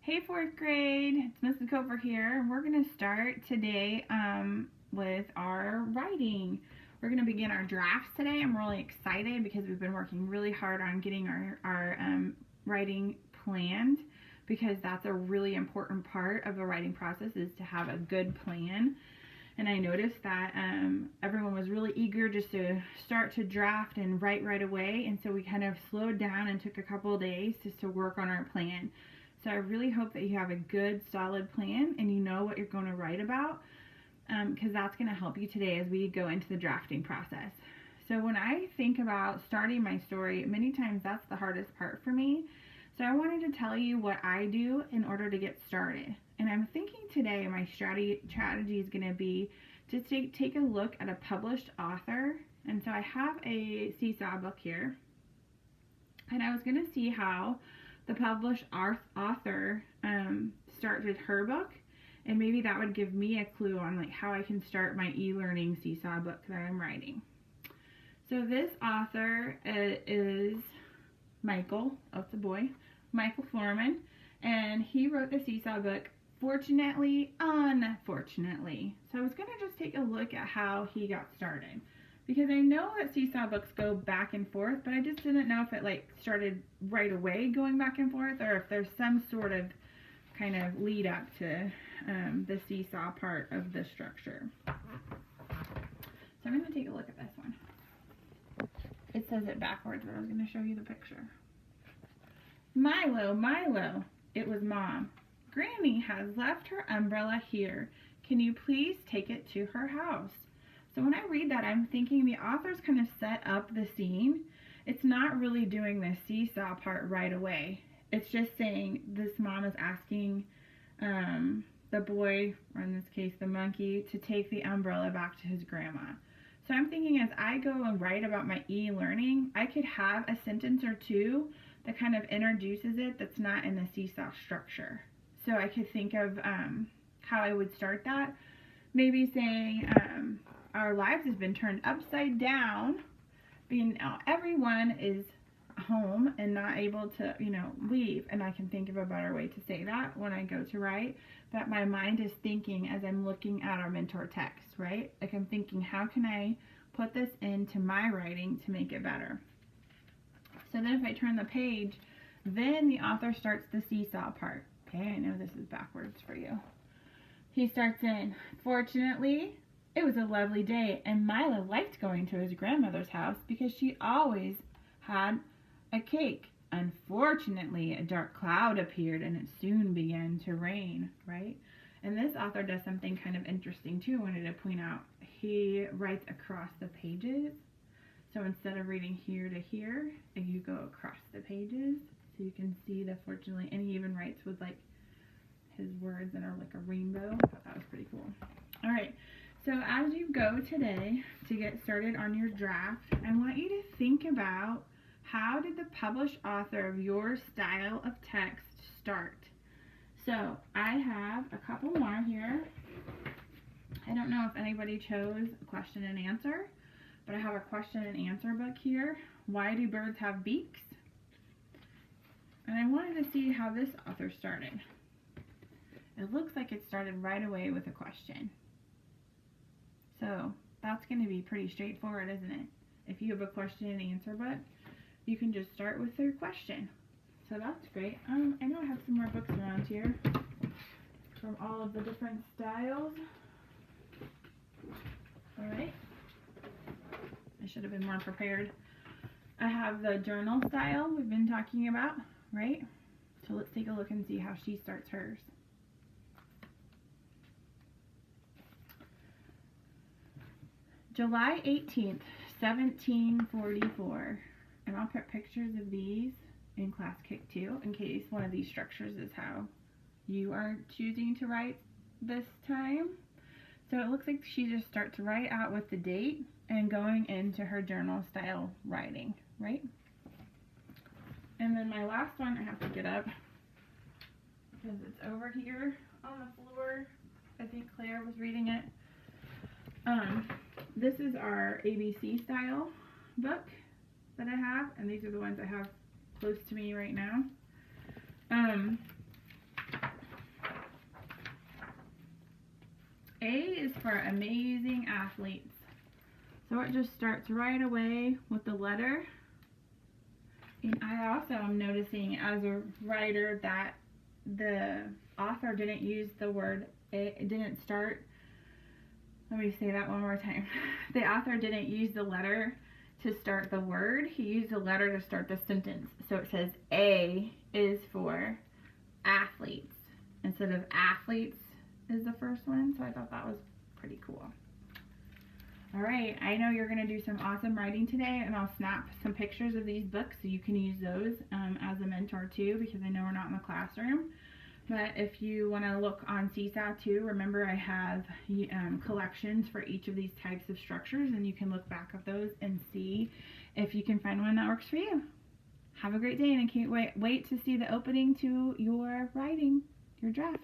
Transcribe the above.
Hey fourth grade, it's Mrs. Cover here. We're going to start today with our writing. We're going to begin our drafts today. I'm really excited because we've been working really hard on getting our writing planned, because that's a really important part of the writing process, is to have a good plan. And I noticed that everyone was really eager just to start to draft and write right away, and so we kind of slowed down and took a couple of days just to work on our plan. So I really hope that you have a good, solid plan and you know what you're going to write about, because that's going to help you today as we go into the drafting process. So when I think about starting my story, many times that's the hardest part for me. So I wanted to tell you what I do in order to get started. And I'm thinking today my strategy is going to be to take a look at a published author. And so I have a Seesaw book here, and I was going to see how the published author started her book, and maybe that would give me a clue on like how I can start my e-learning Seesaw book that I'm writing. So this author is Michael, oh it's a boy, Michael Floorman, and he wrote the Seesaw book Fortunately, Unfortunately. So I was going to just take a look at how he got started, because I know that Seesaw books go back and forth, but I just didn't know if it like started right away going back and forth, or if there's some sort of kind of lead up to the Seesaw part of the structure. So I'm going to take a look at this one. It says it backwards, but I was going to show you the picture. Milo, Milo, it was Mom. Granny has left her umbrella here. Can you please take it to her house? So when I read that, I'm thinking the author's kind of set up the scene. It's not really doing the Seesaw part right away. It's just saying this mom is asking the boy, or in this case the monkey, to take the umbrella back to his grandma. So I'm thinking as I go and write about my e-learning, I could have a sentence or two that kind of introduces it that's not in the Seesaw structure. So I could think of how I would start that. Maybe saying, our lives has been turned upside down, being everyone is home and not able to, leave. And I can think of a better way to say that when I go to write. But my mind is thinking as I'm looking at our mentor text, right? Like I'm thinking, how can I put this into my writing to make it better? So then if I turn the page, then the author starts the Seesaw part. Okay, I know this is backwards for you. He starts in, fortunately, it was a lovely day, and Milo liked going to his grandmother's house because she always had a cake. Unfortunately, a dark cloud appeared and it soon began to rain, right? And this author does something kind of interesting too, I wanted to point out. He writes across the pages. So instead of reading here to here, you go across the pages so you can see the fortunately, and he even writes with like his words that are like a rainbow. I thought that was pretty cool. All right. So as you go today to get started on your draft, I want you to think about, how did the published author of your style of text start? So I have a couple more here. I don't know if anybody chose a question and answer, but I have a question and answer book here. Why do birds have beaks? And I wanted to see how this author started. It looks like it started right away with a question. So that's going to be pretty straightforward, isn't it? If you have a question and answer book, you can just start with their question. So that's great. I know I have some more books around here from all of the different styles. All right. I should have been more prepared. I have the journal style we've been talking about, right? So let's take a look and see how she starts hers. July 18th, 1744. And I'll put pictures of these in Class Kick too, in case one of these structures is how you are choosing to write this time. So it looks like she just starts right out with the date and going into her journal style writing, right? And then my last one, I have to get up because it's over here on the floor. I think Claire was reading it. This is our ABC style book that I have, and these are the ones I have close to me right now. are amazing athletes. So it just starts right away with the letter. And I also am noticing as a writer that the author didn't use the word, it didn't start, let me say that one more time. The author didn't use the letter to start the word, he used the letter to start the sentence. So it says A is for athletes instead of athletes is the first one. So I thought that was pretty cool. All right, I know you're going to do some awesome writing today, and I'll snap some pictures of these books so you can use those as a mentor too, because I know we're not in the classroom. But if you want to look on Seesaw too, remember I have collections for each of these types of structures, and you can look back at those and see if you can find one that works for you. Have a great day, and I can't wait to see the opening to your writing, your draft.